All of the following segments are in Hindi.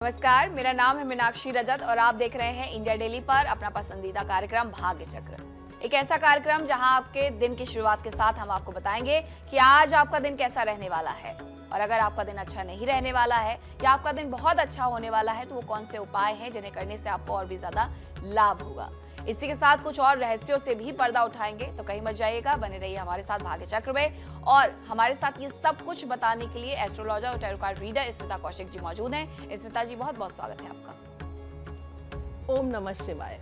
नमस्कार, मेरा नाम है मीनाक्षी रजत और आप देख रहे हैं इंडिया डेली पर अपना पसंदीदा कार्यक्रम भाग्य चक्र। एक ऐसा कार्यक्रम जहां आपके दिन की शुरुआत के साथ हम आपको बताएंगे कि आज आपका दिन कैसा रहने वाला है, और अगर आपका दिन अच्छा नहीं रहने वाला है या आपका दिन बहुत अच्छा होने वाला है तो वो कौन से उपाय हैं जिन्हें करने से आपको और भी ज्यादा लाभ होगा। इसी के साथ कुछ और रहस्यों से भी पर्दा उठाएंगे, तो कहीं मत जाइएगा, बने रहिए हमारे साथ भाग्य चक्र में। और हमारे साथ ये सब कुछ बताने के लिए एस्ट्रोलॉजर और tarot card reader Smita Kaushik ji मौजूद हैं। स्मिता जी, बहुत बहुत स्वागत है आपका। ओम नमः शिवाय।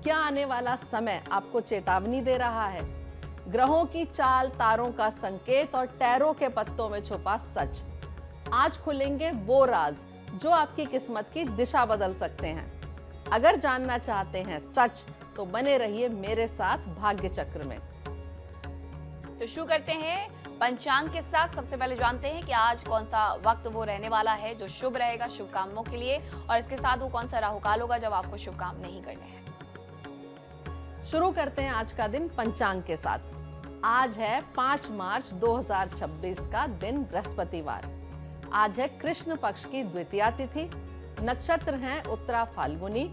क्या आने वाला समय आपको चेतावनी दे रहा है? ग्रहों की चाल, तारों का संकेत और टैरो के पत्तों में छुपा सच। आज खुलेंगे वो राज जो आपकी किस्मत की दिशा बदल सकते हैं। अगर जानना चाहते हैं सच तो बने रहिए मेरे साथ भाग्य चक्र में। तो शुरू करते हैं पंचांग के साथ। सबसे पहले जानते हैं कि आज कौन सा वक्त वो रहने वाला है जो शुभ रहेगा शुभ कामों के लिए, और इसके साथ वो कौन सा राहु काल होगा जब आपको शुभ काम नहीं करने हैं। शुरू करते हैं आज का दिन पंचांग के साथ। आज है 5 मार्च 2026 का दिन, बृहस्पतिवार। आज है कृष्ण पक्ष की द्वितीया तिथि। नक्षत्र हैं उत्तरा फाल्गुनी।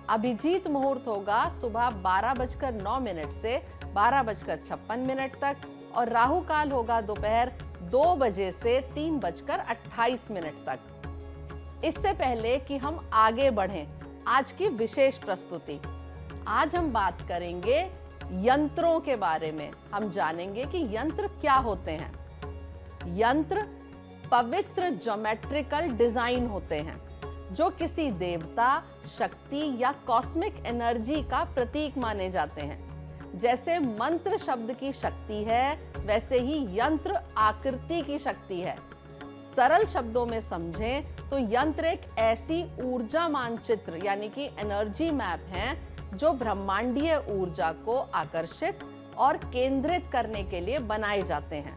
अभिजीत मुहूर्त होगा सुबह 12:09 से 12:56 तक, और राहु काल होगा दोपहर 2 बजे से 3:28 तक। इससे पहले कि हम आगे बढ़ें, आज की विशेष प्रस्तुति। आज हम बात करेंगे यंत्रों के बारे में। हम जानेंगे कि यंत्र क्या होते हैं। यंत्र पवित्र ज्योमेट्रिकल डिजाइन होते हैं जो किसी देवता, शक्ति या कॉस्मिक एनर्जी का प्रतीक माने जाते हैं। जैसे मंत्र शब्द की शक्ति है, वैसे ही यंत्र आकृति की शक्ति है। सरल शब्दों में समझें तो यंत्र एक ऐसी ऊर्जा मानचित्र यानी कि एनर्जी मैप है जो ब्रह्मांडीय ऊर्जा को आकर्षित और केंद्रित करने के लिए बनाए जाते हैं।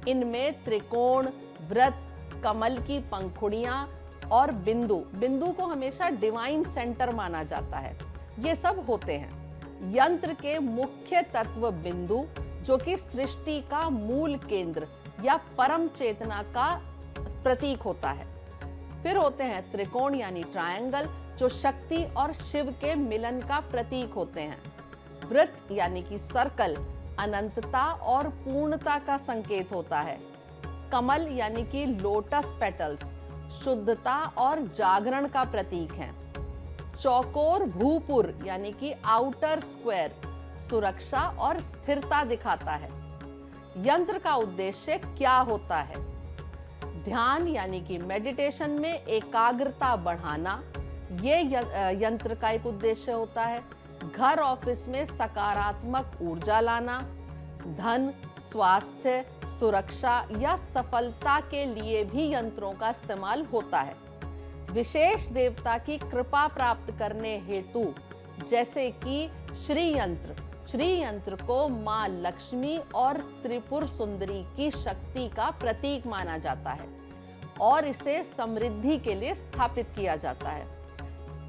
इनमें त्रिकोण, वृत्त, कमल की पंखुड़ियां और बिंदु को हमेशा डिवाइन सेंटर माना जाता है, ये सब होते हैं। यंत्र के मुख्य तत्व बिंदु, जो कि सृष्टि का मूल केंद्र या परम चेतना का प्रतीक होता है। फिर होते हैं त्रिकोण यानी ट्रायंगल, जो शक्ति और शिव के मिलन का प्रतीक होते हैं। वृत्त यानी कि सर्कल अनंतता और पूर्णता का संकेत होता है। कमल यानी कि लोटस पेटल्स शुद्धता और जागरण का प्रतीक है। चौकोर भूपुर यानी कि आउटर स्क्वायर सुरक्षा और स्थिरता दिखाता है। यंत्र का उद्देश्य क्या होता है? ध्यान यानी कि मेडिटेशन में एकाग्रता बढ़ाना, ये यंत्र का एक उद्देश्य होता है। घर ऑफिस में सकारात्मक ऊर्जा लाना, धन, स्वास्थ्य, सुरक्षा या सफलता के लिए भी यंत्रों का इस्तेमाल होता है। विशेष देवता की कृपा प्राप्त करने हेतु, जैसे कि श्री यंत्र को मां लक्ष्मी और त्रिपुर सुंदरी की शक्ति का प्रतीक माना जाता है और इसे समृद्धि के लिए स्थापित किया जाता है।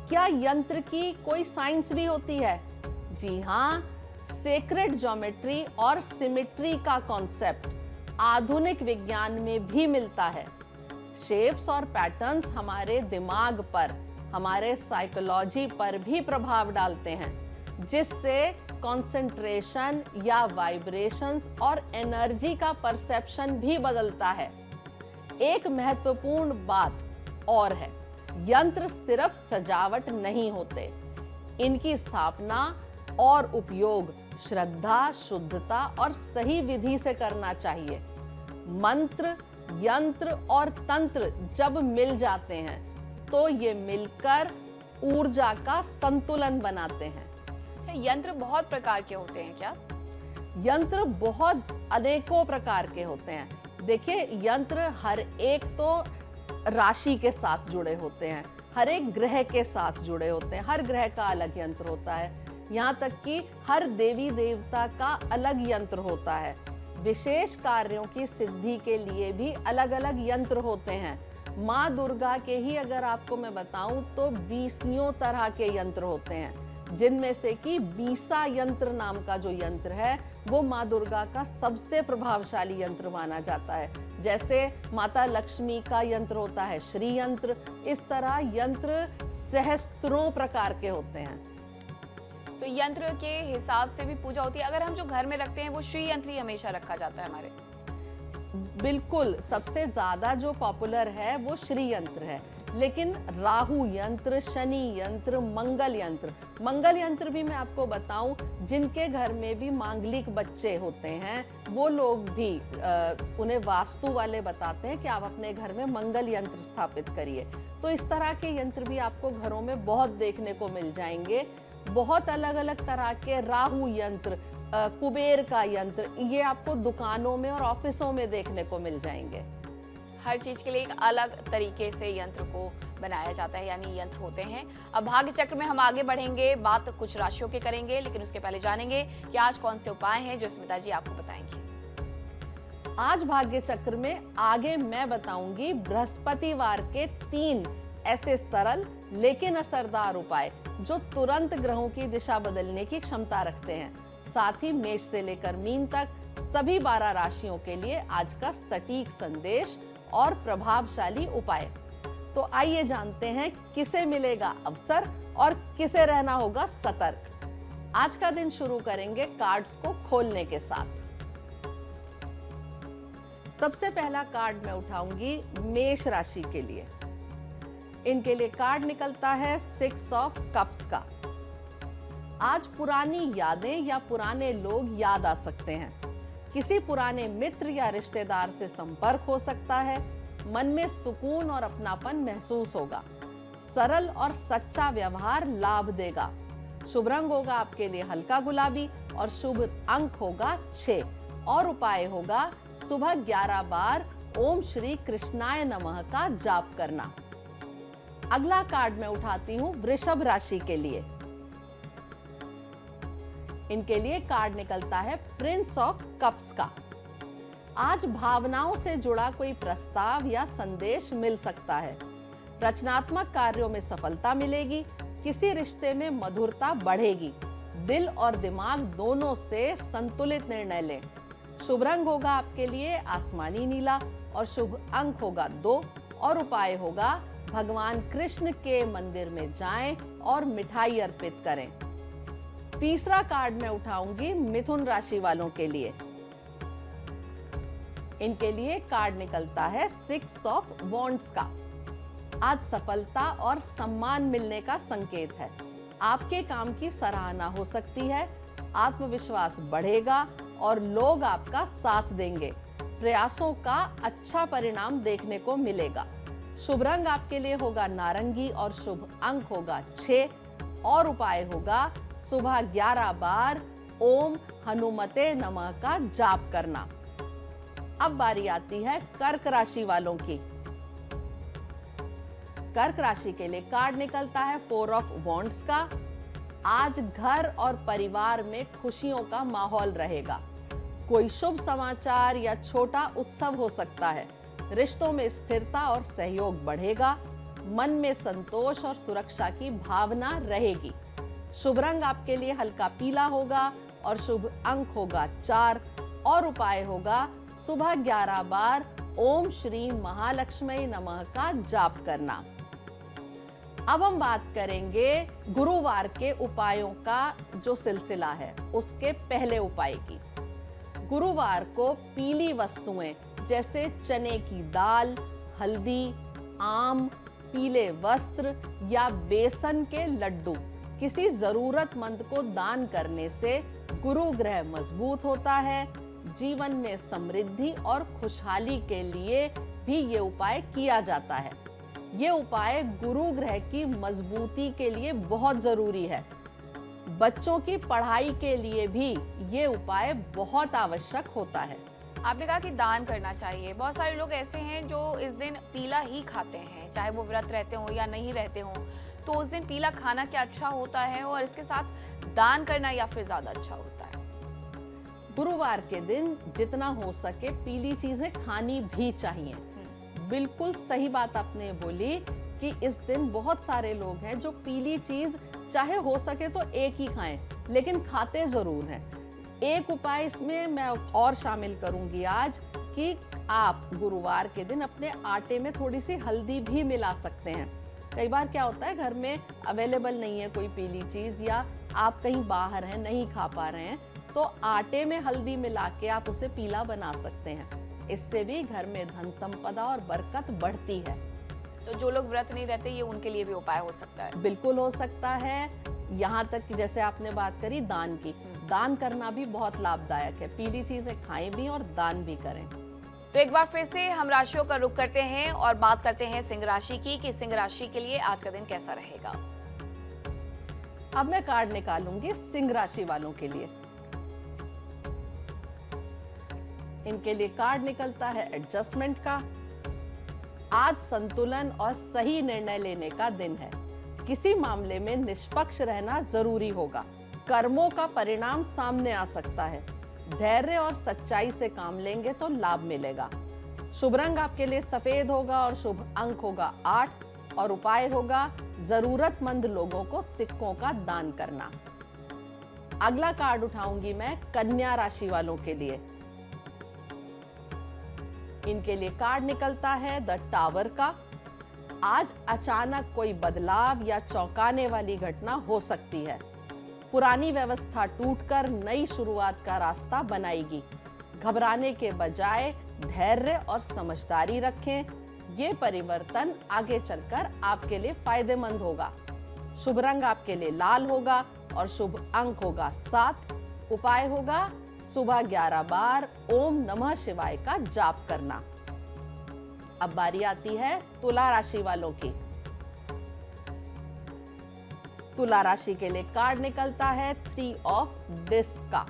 क्या यंत्र की कोई साइंस भी होती है? जी हाँ, सेक्रेड ज्योमेट्री और सिमेट्री का कॉन्सेप्ट आधुनिक विज्ञान में भी मिलता है। शेप्स और पैटर्न्स हमारे दिमाग पर, हमारे साइकोलॉजी पर भी प्रभाव डालते हैं, जिससे कंसंट्रेशन या वाइब्रेशंस और एनर्जी का परसेप्शन भी बदलता है। एक महत्वपूर्ण बात और है, यंत्र सिर्फ सजावट नहीं होते। इनकी स्थापना और उपयोग श्रद्धा, शुद्धता और सही विधि से करना चाहिए। मंत्र, यंत्र और तंत्र जब मिल जाते हैं तो ये मिलकर ऊर्जा का संतुलन बनाते हैं। यंत्र बहुत प्रकार के होते हैं क्या? यंत्र बहुत अनेकों प्रकार के होते हैं। देखिए, यंत्र हर एक तो राशि के साथ जुड़े होते हैं, हर एक ग्रह के साथ जुड़े होते हैं। हर ग्रह का अलग यंत्र होता है। यहाँ तक कि हर देवी देवता का अलग यंत्र होता है। विशेष कार्यों की सिद्धि के लिए भी अलग अलग यंत्र होते हैं। माँ दुर्गा के ही अगर आपको मैं बताऊं तो 20 तरह के यंत्र होते हैं, जिनमें से कि बीसा यंत्र नाम का जो यंत्र है वो माँ दुर्गा का सबसे प्रभावशाली यंत्र माना जाता है। जैसे माता लक्ष्मी का यंत्र होता है श्री यंत्र, इस तरह यंत्र सहस्त्रों प्रकार के होते हैं। तो यंत्र के हिसाब से भी पूजा होती है। अगर हम जो घर में रखते हैं वो श्री यंत्र ही हमेशा रखा जाता है हमारे। बिल्कुल, सबसे ज्यादा जो पॉपुलर है वो श्री यंत्र है, लेकिन राहु यंत्र, शनि यंत्र, मंगल यंत्र भी मैं आपको बताऊं, जिनके घर में भी मांगलिक बच्चे होते हैं वो लोग भी उन्हें वास्तु वाले बताते हैं कि आप अपने घर में मंगल यंत्र स्थापित करिए। तो इस तरह के यंत्र भी आपको घरों में बहुत देखने को मिल जाएंगे। बहुत अलग अलग तरह के राहु यंत्र, कुबेर का यंत्र, ये आपको दुकानों में और ऑफिसों में देखने को मिल जाएंगे। हर चीज के लिए एक अलग तरीके से यंत्र को बनाया जाता है, यानी यंत्र होते हैं। अब भाग्य चक्र में हम आगे बढ़ेंगे, बात कुछ राशियों के करेंगे, लेकिन उसके पहले जानेंगे कि आज कौन से उपाय हैं जो स्मिता जी आपको बताएंगी। आज भाग्य चक्र में आगे मैं बताऊंगी बृहस्पतिवार के 3 ऐसे सरल लेकिन असरदार उपाय जो तुरंत ग्रहों की दिशा बदलने की क्षमता रखते हैं। साथ ही मेष से लेकर मीन तक सभी 12 राशियों के लिए आज का सटीक संदेश और प्रभावशाली उपाय। तो आइए जानते हैं किसे मिलेगा अवसर और किसे रहना होगा सतर्क। आज का दिन शुरू करेंगे कार्ड्स को खोलने के साथ। सबसे पहला कार्ड मैं उठाऊंगी मेष राशि के लिए। इनके लिए कार्ड निकलता है 6 ऑफ कप्स का। आज पुरानी यादें या पुराने लोग याद आ सकते हैं। किसी पुराने मित्र या रिश्तेदार से संपर्क हो सकता है। मन में सुकून और अपनापन महसूस होगा। सरल और सच्चा व्यवहार लाभ देगा। शुभ रंग होगा आपके लिए हल्का गुलाबी और शुभ अंक होगा 6 और उपाय होगा सुबह 11 बार ओम श्री कृष्णाय नमः का जाप करना। अगला कार्ड मैं उठाती हूं वृषभ राशि के लिए। इनके लिए कार्ड निकलता है प्रिंस ऑफ कप्स का। आज भावनाओं से जुड़ा कोई प्रस्ताव या संदेश मिल सकता है। रचनात्मक कार्यों में सफलता मिलेगी। किसी रिश्ते में मधुरता बढ़ेगी। दिल और दिमाग दोनों से संतुलित निर्णय लें। शुभ रंग होगा आपके लिए आसमानी नीला और शुभ अंक होगा 2 और उपाय होगा भगवान कृष्ण के मंदिर में जाएं और मिठाई अर्पित करें। तीसरा कार्ड मैं उठाऊंगी मिथुन राशि वालों के लिए। इनके लिए कार्ड निकलता है 6 ऑफ वॉन्ड्स का। आज सफलता और सम्मान मिलने का संकेत है। आपके काम की सराहना हो सकती है। आत्मविश्वास बढ़ेगा और लोग आपका साथ देंगे। प्रयासों का अच्छा परिणाम देखने को मिलेगा। शुभ रंग आपके लिए होगा नारंगी और शुभ अंक होगा 6 और उपाय होगा सुबह 11 बार ओम हनुमते नमः का जाप करना। अब बारी आती है कर्क राशि वालों की। कर्क राशि के लिए कार्ड निकलता है 4 ऑफ वॉन्ड्स का। आज घर और परिवार में खुशियों का माहौल रहेगा। कोई शुभ समाचार या छोटा उत्सव हो सकता है। रिश्तों में स्थिरता और सहयोग बढ़ेगा। मन में संतोष और सुरक्षा की भावना रहेगी। शुभ रंग आपके लिए हल्का पीला होगा और शुभ अंक होगा 4 और उपाय होगा सुबह 11 बार ओम श्री महालक्ष्मी नमः का जाप करना। अब हम बात करेंगे गुरुवार के उपायों का जो सिलसिला है उसके पहले उपाय की। गुरुवार को पीली वस्तुएं जैसे चने की दाल, हल्दी, आम, पीले वस्त्र या बेसन के लड्डू किसी जरूरतमंद को दान करने से गुरु ग्रह मजबूत होता है। जीवन में समृद्धि और खुशहाली के लिए भी ये उपाय किया जाता है। ये उपाय गुरु ग्रह की मजबूती के लिए बहुत जरूरी है। बच्चों की पढ़ाई के लिए भी ये उपाय बहुत आवश्यक होता है। आपने कहा कि दान करना चाहिए। बहुत सारे लोग ऐसे हैं जो इस दिन पीला ही खाते हैं, चाहे वो व्रत रहते हो या नहीं रहते हो। तो उस दिन पीला खाना क्या अच्छा होता है और इसके साथ दान करना या फिर ज्यादा अच्छा होता है? गुरुवार के दिन जितना हो सके पीली चीजें खानी भी चाहिए। बिल्कुल सही बात आपने बोली कि इस दिन बहुत सारे लोग हैं जो पीली चीज चाहे हो सके तो एक ही खाएं, लेकिन खाते जरूर हैं। एक उपाय इसमें मैं और शामिल करूंगी आज कि आप गुरुवार के दिन अपने आटे में थोड़ी सी हल्दी भी मिला सकते हैं। कई बार क्या होता है, घर में अवेलेबल नहीं है कोई पीली चीज या आप कहीं बाहर हैं, नहीं खा पा रहे हैं, तो आटे में हल्दी मिला के आप उसे पीला बना सकते हैं। इससे भी घर में धन संपदा और बरकत बढ़ती है। तो जो लोग व्रत नहीं रहते, ये उनके लिए भी उपाय हो सकता है? बिल्कुल हो सकता है। यहाँ तक कि जैसे आपने बात करी दान की, दान करना भी बहुत लाभदायक है। पीली चीजें खाएं भी और दान भी करें। तो एक बार फिर से हम राशियों का रुख करते हैं और बात करते हैं सिंह राशि की कि सिंह राशि के लिए आज का दिन कैसा रहेगा। अब मैं कार्ड निकालूंगी सिंह राशि वालों के लिए। इनके लिए कार्ड निकलता है एडजस्टमेंट का। आज संतुलन और सही निर्णय लेने का दिन है। किसी मामले में निष्पक्ष रहना जरूरी होगा। कर्मों का परिणाम सामने आ सकता है। धैर्य और सच्चाई से काम लेंगे तो लाभ मिलेगा। शुभ रंग आपके लिए सफेद होगा और शुभ अंक होगा 8 और उपाय होगा जरूरतमंद लोगों को सिक्कों का दान करना। अगला कार्ड उठाऊंगी मैं कन्या राशि वालों के लिए। इनके लिए कार्ड निकलता है द टावर का। आज अचानक कोई बदलाव या चौंकाने वाली घटना हो सकती है। पुरानी व्यवस्था टूटकर नई शुरुआत का रास्ता बनाएगी। घबराने के बजाय धैर्य और समझदारी रखें। ये परिवर्तन आगे चलकर आपके लिए फायदेमंद होगा। शुभ रंग आपके लिए लाल होगा और शुभ अंक होगा 7। उपाय होगा सुबह 11 बार ओम नमः शिवाय का जाप करना। अब बारी आती है तुला राशि वालों की। तुला राशि के लिए कार्ड निकलता है 3 ऑफ डिस्क का।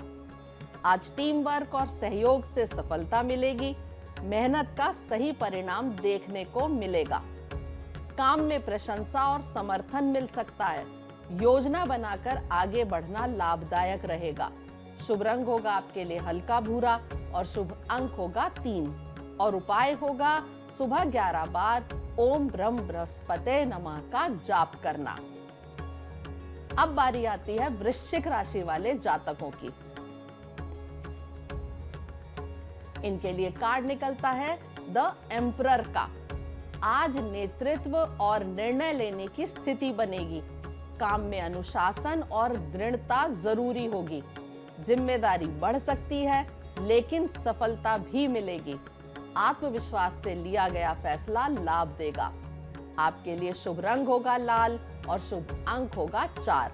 आज टीम वर्क और सहयोग से सफलता मिलेगी। मेहनत का सही परिणाम देखने को मिलेगा। काम में प्रशंसा और समर्थन मिल सकता है। योजना बनाकर आगे बढ़ना लाभदायक रहेगा। शुभ रंग होगा आपके लिए हल्का भूरा और शुभ अंक होगा 3 और उपाय होगा सुबह 11 बार ओम ब्रह्म बृहस्पते नमः का जाप करना। अब बारी आती है वृश्चिक राशि वाले जातकों की। इनके लिए कार्ड निकलता है द एम्परर का। आज नेतृत्व और निर्णय लेने की स्थिति बनेगी। काम में अनुशासन और दृढ़ता जरूरी होगी। जिम्मेदारी बढ़ सकती है लेकिन सफलता भी मिलेगी। आत्मविश्वास से लिया गया फैसला लाभ देगा। आपके लिए शुभ रंग होगा लाल और शुभ अंक होगा 4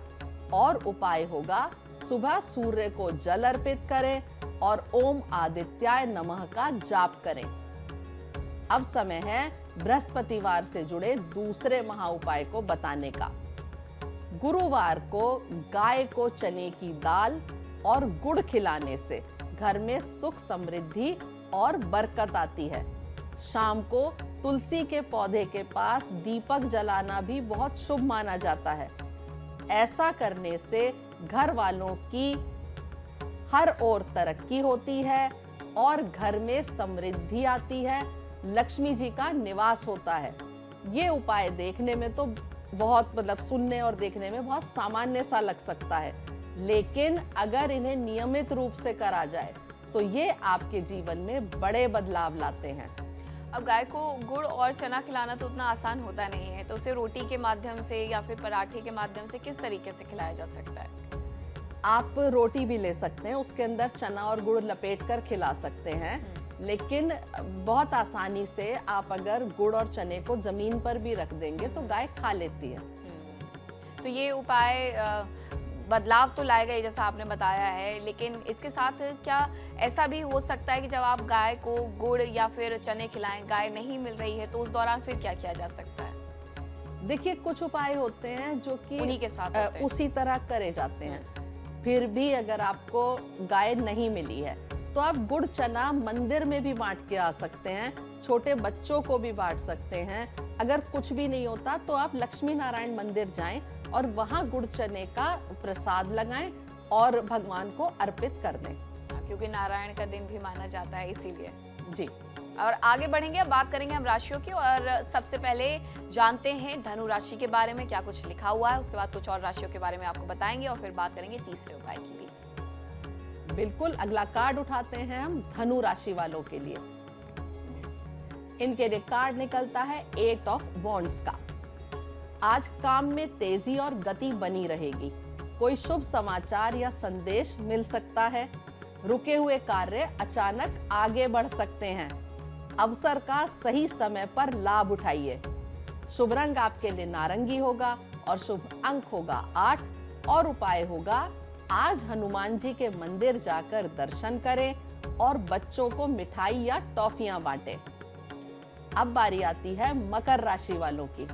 और उपाय होगा सुबह सूर्य को जल अर्पित करें और ओम आदित्याय नमः का जाप करें। अब समय है बृहस्पतिवार से जुड़े दूसरे महा उपाय को बताने का। गुरुवार को गाय को चने की दाल और गुड़ खिलाने से घर में सुख समृद्धि और बरकत आती है। शाम को तुलसी के पौधे के पास दीपक जलाना भी बहुत शुभ माना जाता है। ऐसा करने से घर वालों की हर ओर तरक्की होती है और घर में समृद्धि आती है। लक्ष्मी जी का निवास होता है। ये उपाय देखने में तो बहुत सुनने और देखने में बहुत सामान्य सा लग सकता है, लेकिन अगर इन्हें नियमित रूप से करा जाए तो ये आपके जीवन में बड़े बदलाव लाते हैं। अब गाय को गुड़ और चना खिलाना तो उतना आसान होता नहीं है, तो उसे रोटी के माध्यम से या फिर पराठे के माध्यम से किस तरीके से खिलाया जा सकता है? आप रोटी भी ले सकते हैं, उसके अंदर चना और गुड़ लपेट कर खिला सकते हैं, लेकिन बहुत आसानी से आप अगर गुड़ और चने को जमीन पर भी रख देंगे तो गाय खा लेती है। तो ये उपाय बदलाव तो लाएगा ही जैसा आपने बताया है, लेकिन इसके साथ क्या ऐसा भी हो सकता है कि जब आप गाय को गुड़ या फिर चने खिलाएं, गाय नहीं मिल रही है, तो उस दौरान फिर क्या किया जा सकता है? देखिए, कुछ उपाय होते हैं जो कि उन्हीं के साथ होते हैं। उसी तरह करे जाते हैं। फिर भी अगर आपको गाय नहीं मिली है तो आप गुड़ चना मंदिर में भी बांट के आ सकते हैं, छोटे बच्चों को भी बांट सकते हैं। अगर कुछ भी नहीं होता तो आप लक्ष्मी नारायण मंदिर जाएं और वहां गुड़ चने का प्रसाद लगाएं और भगवान को अर्पित कर दें, क्योंकि नारायण का दिन भी माना जाता है, इसीलिए। जी। और आगे बढ़ेंगे, अब बात करेंगे हम राशियों की, और सबसे पहले जानते हैं धनु राशि के बारे में क्या कुछ लिखा हुआ है। उसके बाद कुछ और राशियों के बारे में आपको बताएंगे और फिर बात करेंगे तीसरे उपाय की भी। बिल्कुल। अगला कार्ड उठाते हैं हम धनु राशि वालों के लिए। इनके लिए कार्ड निकलता है 8 ऑफ वॉन्ड्स का। आज काम में तेजी और गति बनी रहेगी। कोई शुभ समाचार या संदेश मिल सकता है। रुके हुए कार्य अचानक आगे बढ़ सकते हैं। अवसर का सही समय पर लाभ उठाइए। शुभ रंग आपके लिए नारंगी होगा और शुभ अंक होगा 8 और उपाय होगा आज हनुमान जी के मंदिर जाकर दर्शन करें और बच्चों को मिठाई या टॉफियां बांटें। अब बारी आती है मकर राशि वालों की।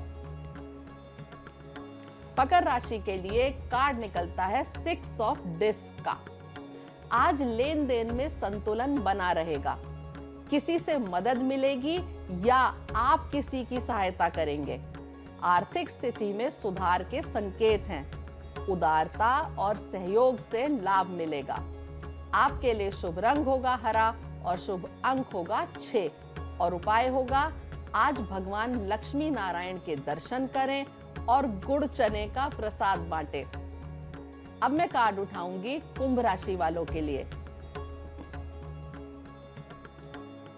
मकर राशि के लिए कार्ड निकलता है 6 ऑफ डिस्क का। आज लेन देन में संतुलन बना रहेगा। किसी से मदद मिलेगी या आप किसी की सहायता करेंगे। आर्थिक स्थिति में सुधार के संकेत हैं। उदारता और सहयोग से लाभ मिलेगा। आपके लिए शुभ रंग होगा हरा और शुभ अंक होगा 6 और उपाय होगा आज भगवान लक्ष्मी नारायण के दर्शन करें और गुड़ चने का प्रसाद बांटें। अब मैं कार्ड उठाऊंगी कुंभ राशि वालों के लिए।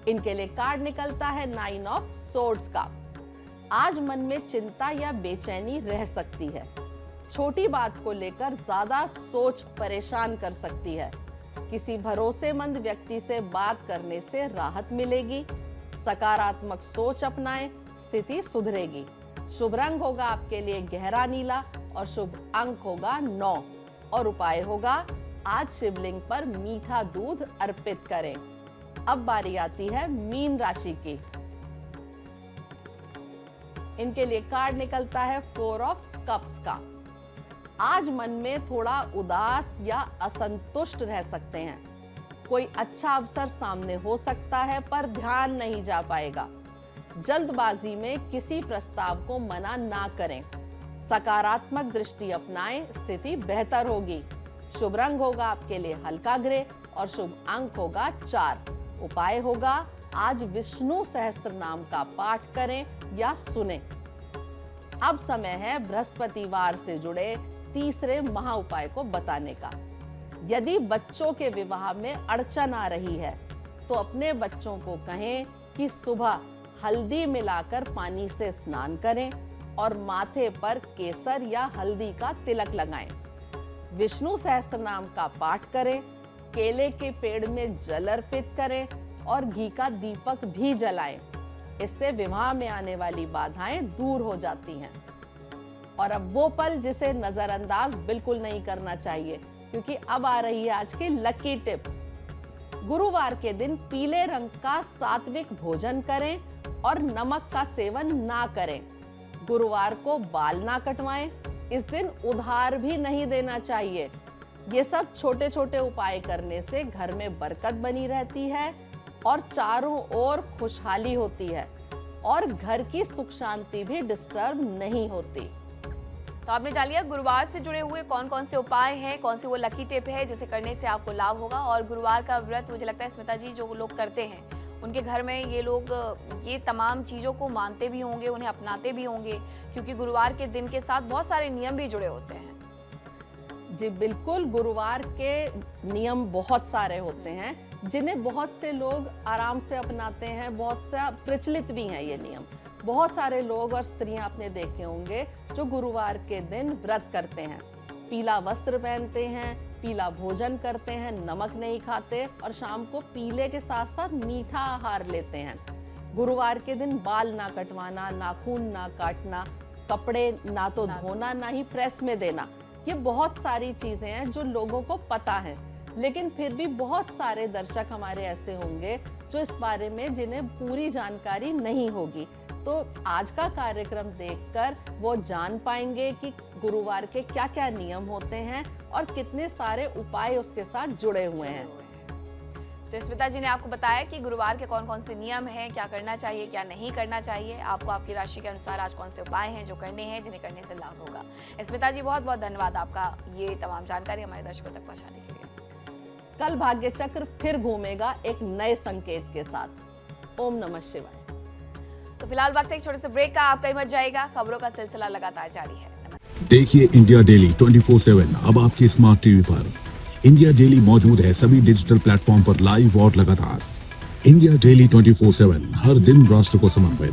इनके लिए कार्ड निकलता है 9 ऑफ सोर्ड्स का। आज मन में चिंता या बेचैनी रह सकती है। छोटी बात को लेकर ज्यादा सोच परेशान कर सकती है। किसी भरोसेमंद व्यक्ति से बात करने से राहत मिलेगी। सकारात्मक सोच अपनाएं, स्थिति सुधरेगी। शुभ रंग होगा आपके लिए गहरा नीला और शुभ अंक होगा 9 और उपाय होगा आज शिवलिंग पर मीठा दूध अर्पित करें। अब बारी आती है मीन राशि की। इनके लिए कार्ड निकलता है 4 ऑफ कप्स का। आज मन में थोड़ा उदास या असंतुष्ट रह सकते हैं। कोई अच्छा अवसर सामने हो सकता है पर ध्यान नहीं जा पाएगा। जल्दबाजी में किसी प्रस्ताव को मना ना करें। सकारात्मक दृष्टि अपनाएं, स्थिति बेहतर होगी। शुभ रंग होगा आपके लिए हल्का ग्रे और शुभ अंक होगा 4। उपाय होगा आज विष्णु सहस्त्र नाम का पाठ करें या सुने। अब समय है बृहस्पतिवार से जुड़े तीसरे महा उपाय को बताने का। यदि बच्चों के विवाह में अड़चन आ रही है तो अपने बच्चों को कहें कि सुबह हल्दी मिलाकर पानी से स्नान करें और माथे पर केसर या हल्दी का तिलक लगाएं। विष्णु सहस्त्र नाम का पाठ करें, केले के पेड़ में जल अर्पित करें और घी का दीपक भी जलाएं। इससे विवाह में आने वाली बाधाएं दूर हो जाती हैं। और अब वो पल जिसे नजरअंदाज बिल्कुल नहीं करना चाहिए, क्योंकि अब आ रही है आज की लकी टिप। गुरुवार के दिन पीले रंग का सात्विक भोजन करें और नमक का सेवन ना करें। गुरुवार को बाल ना कटवाएं। इस दिन उधार भी नहीं देना चाहिए। ये सब छोटे छोटे उपाय करने से घर में बरकत बनी रहती है और चारों ओर खुशहाली होती है और घर की सुख शांति भी डिस्टर्ब नहीं होती। तो आपने जान लिया गुरुवार से जुड़े हुए कौन कौन से उपाय हैं, कौन सी वो लकी टिप है जिसे करने से आपको लाभ होगा। और गुरुवार का व्रत मुझे लगता है स्मिता जी जो लोग करते हैं उनके घर में ये लोग ये तमाम चीज़ों को मानते भी होंगे, उन्हें अपनाते भी होंगे, क्योंकि गुरुवार के दिन के साथ बहुत सारे नियम भी जुड़े होते हैं। जी बिल्कुल, गुरुवार के नियम बहुत सारे होते हैं जिन्हें बहुत से लोग आराम से अपनाते हैं, बहुत सा प्रचलित भी हैं ये नियम। बहुत सारे लोग और स्त्रियां आपने देखे होंगे जो गुरुवार के दिन व्रत करते हैं, पीला वस्त्र पहनते हैं, पीला भोजन करते हैं, नमक नहीं खाते और शाम को पीले के साथ साथ मीठा आहार लेते हैं। गुरुवार के दिन बाल ना कटवाना, नाखून ना काटना, कपड़े ना तो धोना ना ही प्रेस में देना, ये बहुत सारी चीजें हैं जो लोगों को पता है। लेकिन फिर भी बहुत सारे दर्शक हमारे ऐसे होंगे जो इस बारे में जिन्हें पूरी जानकारी नहीं होगी। तो आज का कार्यक्रम देखकर वो जान पाएंगे कि गुरुवार के क्या क्या नियम होते हैं और कितने सारे उपाय उसके साथ जुड़े हुए हैं। तो स्मिता जी ने आपको बताया कि गुरुवार के कौन कौन से नियम हैं, क्या करना चाहिए क्या नहीं करना चाहिए। आपको आपकी राशि के अनुसार आज कौन से उपाय हैं जो करने हैं, जिन्हें करने से लाभ होगा। स्मिता जी बहुत बहुत धन्यवाद आपका ये तमाम जानकारी हमारे दर्शकों तक पहुंचाने के लिए। कल भाग्य चक्र फिर घूमेगा एक नए संकेत के साथ। ओम नमः शिवाय। तो फिलहाल वक्त एक छोटे से ब्रेक का, आप कहीं मत जाएगा, खबरों का सिलसिला लगातार जारी है। देखिए इंडिया डेली 24/7 अब आपकी स्मार्ट टीवी पर। इंडिया डेली मौजूद है सभी डिजिटल प्लेटफॉर्म पर लाइव और लगातार। इंडिया डेली 24/7, हर दिन राष्ट्र को समर्पित।